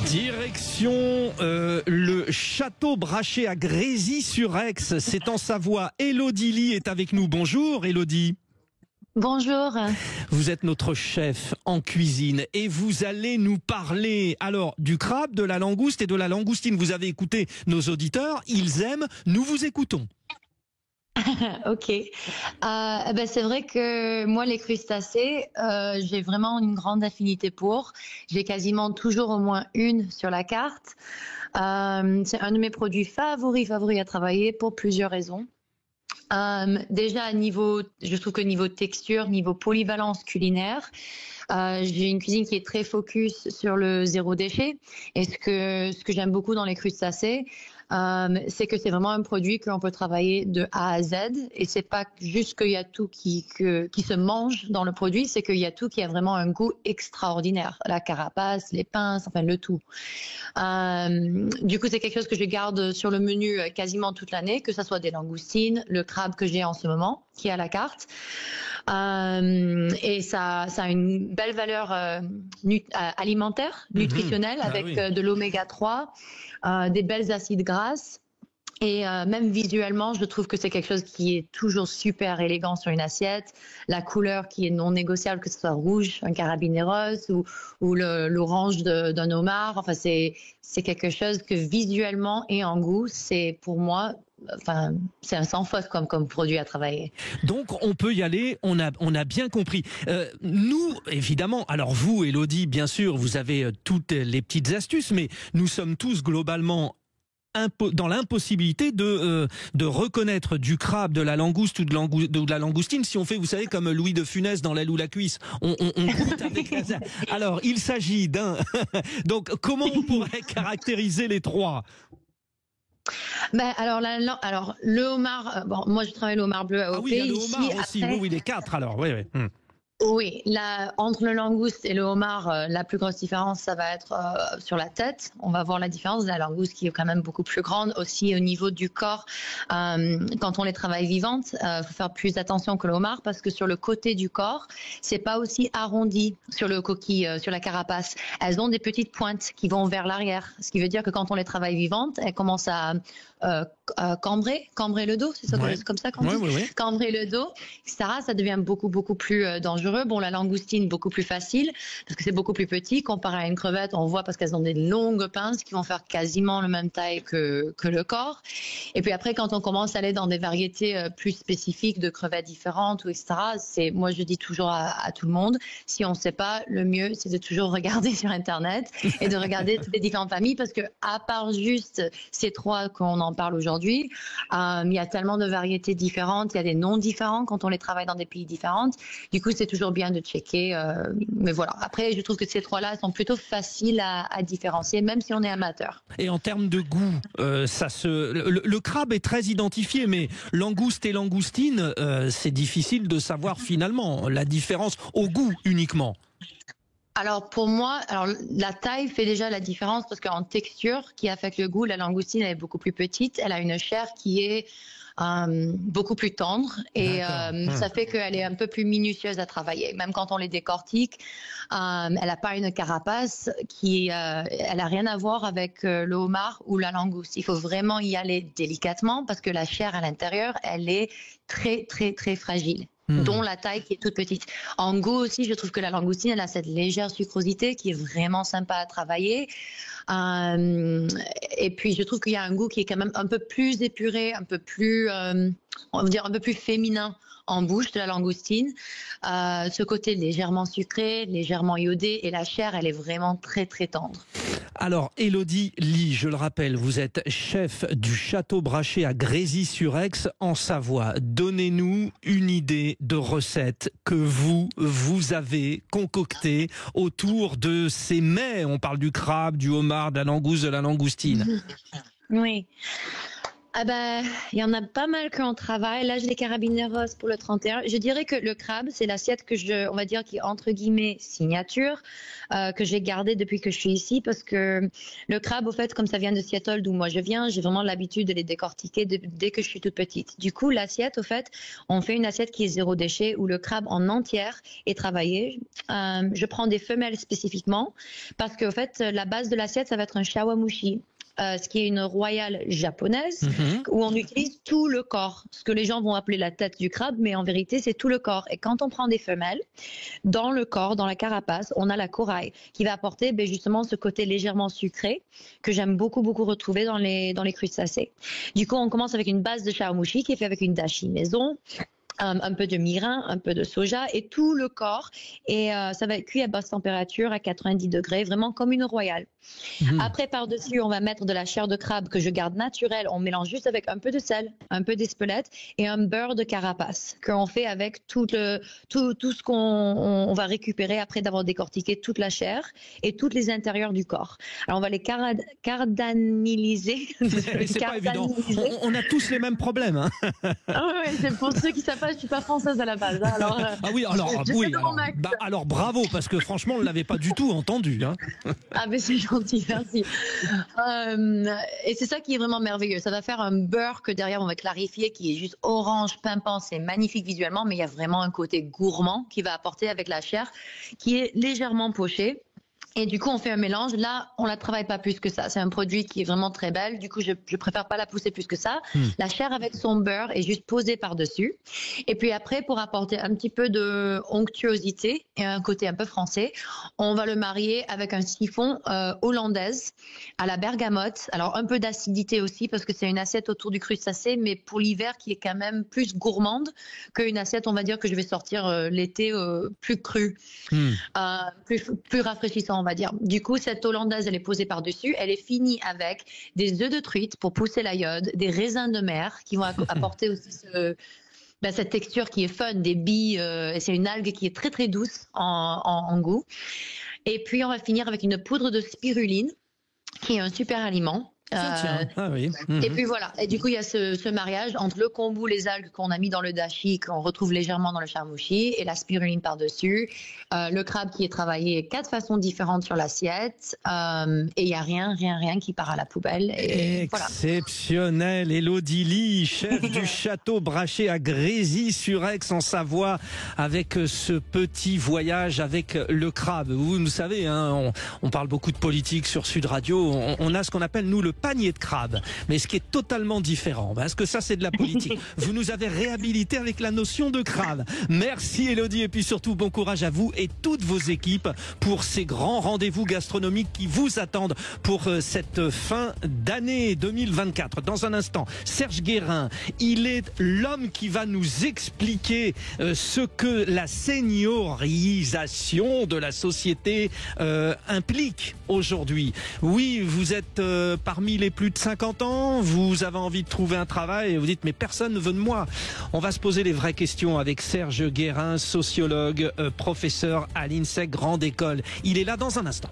Direction le château Brachet à Grésy-sur-Aix, c'est en Savoie. Élodie Ly est avec nous. Bonjour Élodie. Bonjour. Vous êtes notre chef en cuisine et vous allez nous parler alors du crabe, de la langouste et de la langoustine. Vous avez écouté nos auditeurs, ils aiment, nous vous écoutons. Ok. C'est vrai que moi, les crustacés, j'ai vraiment une grande affinité pour. J'ai quasiment toujours au moins une sur la carte. C'est un de mes produits favoris à travailler pour plusieurs raisons. Déjà, je trouve que niveau texture, niveau polyvalence culinaire, j'ai une cuisine qui est très focus sur le zéro déchet. Et ce que j'aime beaucoup dans les crustacés, c'est que c'est vraiment un produit que l'on peut travailler de A à Z. Et c'est pas juste qu'il y a tout qui se mange dans le produit, c'est qu'il y a tout qui a vraiment un goût extraordinaire. La carapace, les pinces, enfin le tout. Du coup, c'est quelque chose que je garde sur le menu quasiment toute l'année, que ce soit des langoustines, le crabe que j'ai en ce moment, qui est à la carte. Et ça a une belle valeur alimentaire, nutritionnelle, avec de l'oméga 3, des belles acides grasses. Et même visuellement, je trouve que c'est quelque chose qui est toujours super élégant sur une assiette. La couleur qui est non négociable, que ce soit rouge, un carabineros ou l'orange d'un homard. Enfin, c'est quelque chose que visuellement et en goût, c'est pour moi, enfin, c'est un sans faute comme produit à travailler. Donc on peut y aller, on a bien compris. Nous, évidemment, alors vous, Élodie, bien sûr, vous avez toutes les petites astuces, mais nous sommes tous globalement dans l'impossibilité de reconnaître du crabe, de la langouste ou de la langoustine si on fait, vous savez, comme Louis de Funès dans L'aile ou la cuisse. On goûte avec la... Alors, il s'agit d'un... Donc, comment on pourrait caractériser les trois ? Alors le homard, moi je travaille le homard bleu AOP. Ah oui, il y a le homard ici, aussi, après... oui, les quatre alors, oui. Oui, entre le langouste et le homard, la plus grosse différence, ça va être sur la tête. On va voir la différence de la langouste qui est quand même beaucoup plus grande. Aussi au niveau du corps, quand on les travaille vivantes, faut faire plus attention que le homard parce que sur le côté du corps, c'est pas aussi arrondi sur le coquille, sur la carapace. Elles ont des petites pointes qui vont vers l'arrière, ce qui veut dire que quand on les travaille vivantes, elles commencent à cambrer le dos, c'est ça, comme ça qu'on dit. Oui. Cambrer le dos, etc. Ça devient beaucoup plus dangereux. Bon, la langoustine, beaucoup plus facile, parce que c'est beaucoup plus petit. Comparé à une crevette, on voit parce qu'elles ont des longues pinces qui vont faire quasiment la même taille que le corps. Et puis après, quand on commence à aller dans des variétés plus spécifiques de crevettes différentes, etc., moi je dis toujours à tout le monde, si on ne sait pas, le mieux, c'est de toujours regarder sur Internet et de regarder toutes les différentes familles, parce que à part juste ces trois qu'on en parle aujourd'hui, il y a tellement de variétés différentes, il y a des noms différents quand on les travaille dans des pays différents. Du coup, c'est toujours bien de checker. Mais voilà. Après, je trouve que ces trois-là sont plutôt faciles à différencier, même si on est amateur. Et en termes de goût, le crabe est très identifié, mais langouste et langoustine, c'est difficile de savoir finalement la différence au goût uniquement. Alors pour moi, la taille fait déjà la différence parce qu'en texture, qui affecte le goût, la langoustine elle est beaucoup plus petite. Elle a une chair qui est beaucoup plus tendre et ça fait qu'elle est un peu plus minutieuse à travailler. Même quand on les décortique, elle n'a pas une carapace elle n'a rien à voir avec le homard ou la langouste. Il faut vraiment y aller délicatement parce que la chair à l'intérieur, elle est très fragile. Dont la taille qui est toute petite. En goût aussi, je trouve que la langoustine, elle a cette légère sucrosité qui est vraiment sympa à travailler. Et puis, je trouve qu'il y a un goût qui est quand même un peu plus épuré, un peu plus, on va dire un peu plus féminin en bouche de la langoustine. Ce côté légèrement sucré, légèrement iodé, et la chair, elle est vraiment très tendre. Alors, Élodie Ly, je le rappelle, vous êtes chef du château Brachet à Grésy-sur-Aix, en Savoie. Donnez-nous une idée de recette que vous avez concoctée autour de ces mets. On parle du crabe, du homard, de la langouste, de la langoustine. Oui. Ah ben, il y en a pas mal qu'on travaille. Là, j'ai les carabineros pour le 31. Je dirais que le crabe, c'est l'assiette on va dire, qui est entre guillemets signature, que j'ai gardée depuis que je suis ici, parce que le crabe, au fait, comme ça vient de Seattle, d'où moi je viens, j'ai vraiment l'habitude de les décortiquer dès que je suis toute petite. Du coup, l'assiette, au fait, on fait une assiette qui est zéro déchet, où le crabe en entière est travaillé. Je prends des femelles spécifiquement, parce qu'au fait, la base de l'assiette, ça va être un shawamushi. Ce qui est une royale japonaise, où on utilise tout le corps, ce que les gens vont appeler la tête du crabe, mais en vérité, c'est tout le corps. Et quand on prend des femelles, dans le corps, dans la carapace, on a la corail, qui va apporter justement ce côté légèrement sucré, que j'aime beaucoup, beaucoup retrouver dans les crustacés. Du coup, on commence avec une base de shawamushi qui est fait avec une dashi maison, un peu de mirin, un peu de soja et tout le corps. Et ça va être cuit à basse température, à 90 degrés, vraiment comme une royale. Après, par-dessus, on va mettre de la chair de crabe que je garde naturelle. On mélange juste avec un peu de sel, un peu d'espelette et un beurre de carapace qu'on fait avec tout ce qu'on va récupérer après d'avoir décortiqué toute la chair et tous les intérieurs du corps. Alors, on va les cardamiliser. C'est pas évident. On a tous les mêmes problèmes. Hein. Ah ouais, c'est pour ceux qui savent pas, je suis pas française à la base. Alors, ah oui, alors bravo, parce que franchement, on ne l'avait pas du tout entendu. Hein. Ah mais c'est gentil, merci. Et c'est ça qui est vraiment merveilleux. Ça va faire un beurre que derrière on va clarifier, qui est juste orange pimpant. C'est magnifique visuellement, mais il y a vraiment un côté gourmand qui va apporter avec la chair, qui est légèrement pochée. Et du coup, on fait un mélange. Là, on la travaille pas plus que ça. C'est un produit qui est vraiment très belle. Du coup, je préfère pas la pousser plus que ça. La chair avec son beurre est juste posée par-dessus. Et puis après, pour apporter un petit peu de onctuosité et un côté un peu français, on va le marier avec un siphon hollandaise à la bergamote. Alors, un peu d'acidité aussi, parce que c'est une assiette autour du crustacé, mais pour l'hiver qui est quand même plus gourmande qu'une assiette, on va dire, que je vais sortir l'été plus crue, plus rafraîchissant, on va dire. Du coup, cette hollandaise, elle est posée par-dessus. Elle est finie avec des œufs de truite pour pousser l'iode, des raisins de mer qui vont apporter aussi cette texture qui est fun, des billes. C'est une algue qui est très, très douce en goût. Et puis, on va finir avec une poudre de spiruline qui est un super aliment. Oui. Et puis voilà. Et du coup, il y a ce mariage entre le kombu, les algues qu'on a mis dans le dashi, qu'on retrouve légèrement dans le shawamushi, et la spiruline par-dessus. Le crabe qui est travaillé 4 façons différentes sur l'assiette. Et il n'y a rien qui part à la poubelle. Et exceptionnel. Voilà. Élodie Ly, chef du château Brachet à Grésy-sur-Aix en Savoie, avec ce petit voyage avec le crabe. Vous savez, hein, on parle beaucoup de politique sur Sud Radio. On a ce qu'on appelle, nous, le panier de crabe, mais ce qui est totalement différent, parce que ça c'est de la politique. Vous nous avez réhabilité avec la notion de crabe. Merci Élodie, et puis surtout bon courage à vous et toutes vos équipes pour ces grands rendez-vous gastronomiques qui vous attendent pour cette fin d'année 2024. Dans un instant, Serge Guérin, il est l'homme qui va nous expliquer ce que la seniorisation de la société implique aujourd'hui. Oui, vous êtes parmi les plus de 50 ans, vous avez envie de trouver un travail et vous dites mais personne ne veut de moi. On va se poser les vraies questions avec Serge Guérin, sociologue, professeur à l'INSEC Grande École. Il est là dans un instant.